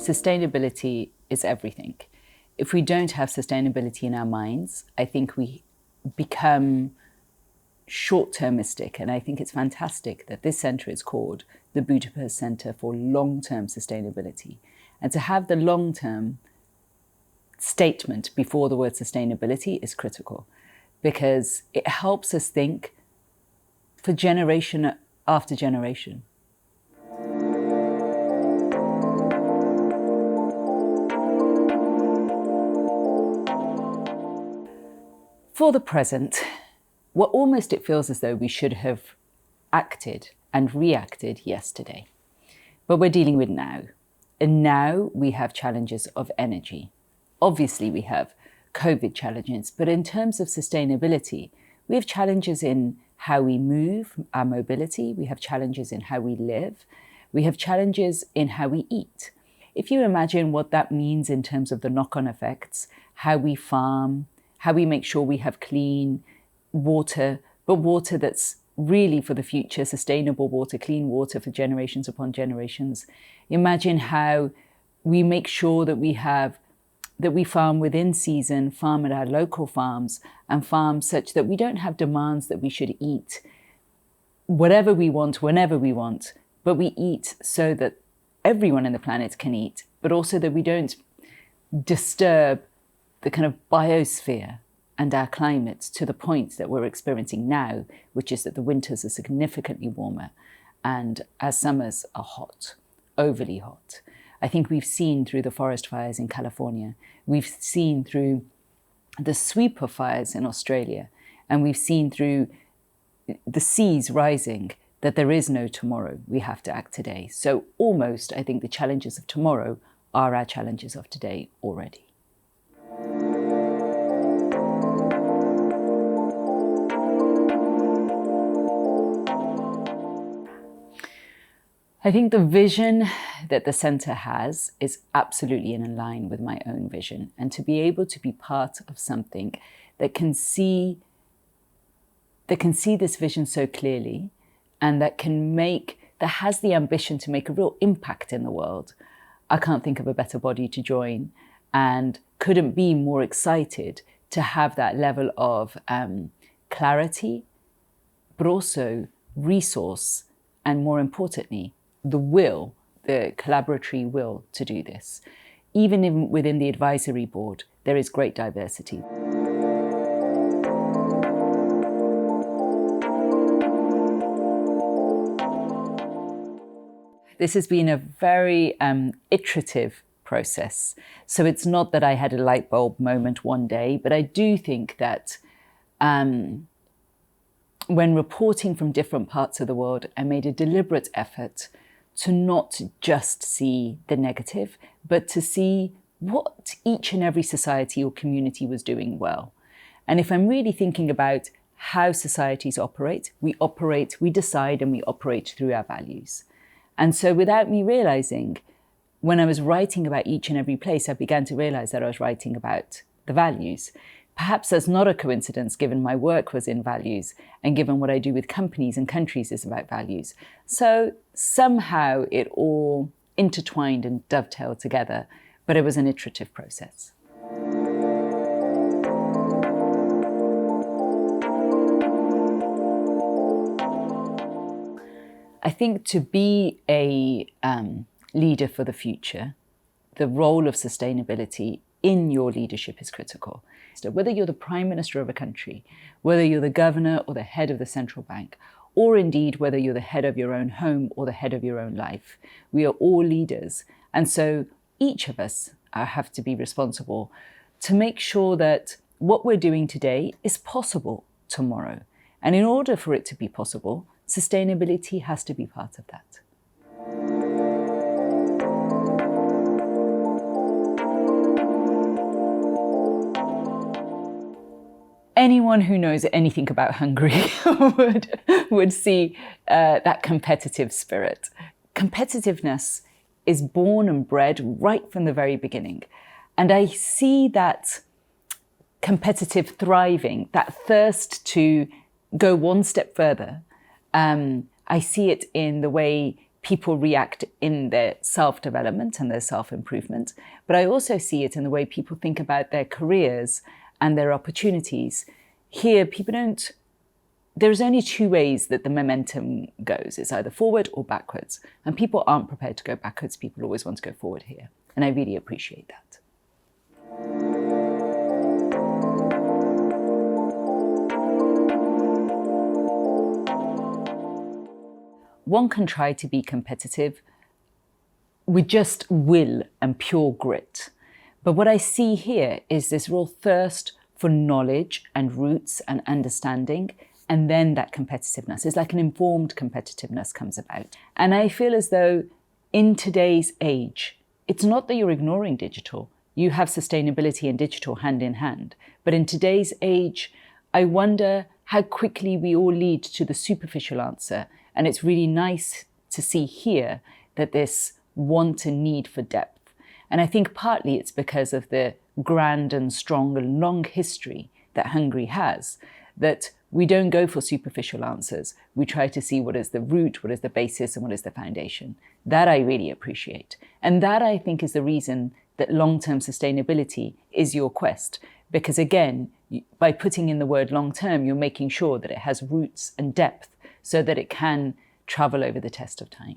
Sustainability is everything. If we don't have sustainability in our minds, I think we become short-termistic. And I think it's fantastic that this centre is called the Budapest Centre for Long-Term Sustainability. And to have the long-term statement before the word sustainability is critical, because it helps us think for generation after generation. For the present, it feels as though we should have acted and reacted yesterday. But we're dealing with now. And now we have challenges of energy. Obviously, we have COVID challenges, but in terms of sustainability, we have challenges in how we move, our mobility. We have challenges in how we live. We have challenges in how we eat. If you imagine what that means in terms of the knock-on effects, how we farm, how we make sure we have clean water, but water that's really for the future, sustainable water, clean water for generations upon generations. Imagine how we make sure that we farm within season, farm at our local farms, and farm such that we don't have demands that we should eat whatever we want, whenever we want, but we eat so that everyone on the planet can eat, but also that we don't disturb the kind of biosphere and our climate to the point that we're experiencing now, which is that the winters are significantly warmer and our summers are hot, overly hot. I think we've seen through the forest fires in California, we've seen through the sweep of fires in Australia, and we've seen through the seas rising that there is no tomorrow. We have to act today. So almost, I think the challenges of tomorrow are our challenges of today already. I think the vision that the centre has is absolutely in line with my own vision, and to be able to be part of something that can see this vision so clearly, and that has the ambition to make a real impact in the world. I can't think of a better body to join, and couldn't be more excited to have that level of clarity, but also resource, and more importantly, the collaboratory will to do this. Even within the advisory board, there is great diversity. This has been a very iterative process. So it's not that I had a light bulb moment one day, but I do think that when reporting from different parts of the world, I made a deliberate effort to not just see the negative, but to see what each and every society or community was doing well. And if I'm really thinking about how societies operate, we decide and we operate through our values. And so without me realizing, when I was writing about each and every place, I began to realize that I was writing about the values. Perhaps that's not a coincidence, given my work was in values and given what I do with companies and countries is about values. So somehow it all intertwined and dovetailed together, but it was an iterative process. I think to be a leader for the future, the role of sustainability in your leadership is critical. So whether you're the Prime Minister of a country, whether you're the governor or the head of the central bank, or indeed whether you're the head of your own home or the head of your own life, we are all leaders. And so each of us have to be responsible to make sure that what we're doing today is possible tomorrow. And in order for it to be possible, sustainability has to be part of that. Anyone who knows anything about Hungary would see that competitive spirit. Competitiveness is born and bred right from the very beginning. And I see that competitive thriving, that thirst to go one step further. I see it in the way people react in their self-development and their self-improvement, but I also see it in the way people think about their careers and their opportunities. Here, there's only two ways that the momentum goes. It's either forward or backwards. And people aren't prepared to go backwards. People always want to go forward here. And I really appreciate that. One can try to be competitive with just will and pure grit. But what I see here is this real thirst for knowledge and roots and understanding, and then that competitiveness. It's like an informed competitiveness comes about. And I feel as though in today's age, it's not that you're ignoring digital. You have sustainability and digital hand in hand. But in today's age, I wonder how quickly we all lead to the superficial answer. And it's really nice to see here that this want and need for depth. And I think partly it's because of the grand and strong and long history that Hungary has, that we don't go for superficial answers. We try to see what is the root, what is the basis, and what is the foundation. That I really appreciate. And that I think is the reason that long-term sustainability is your quest. Because again, by putting in the word long-term, you're making sure that it has roots and depth so that it can travel over the test of time.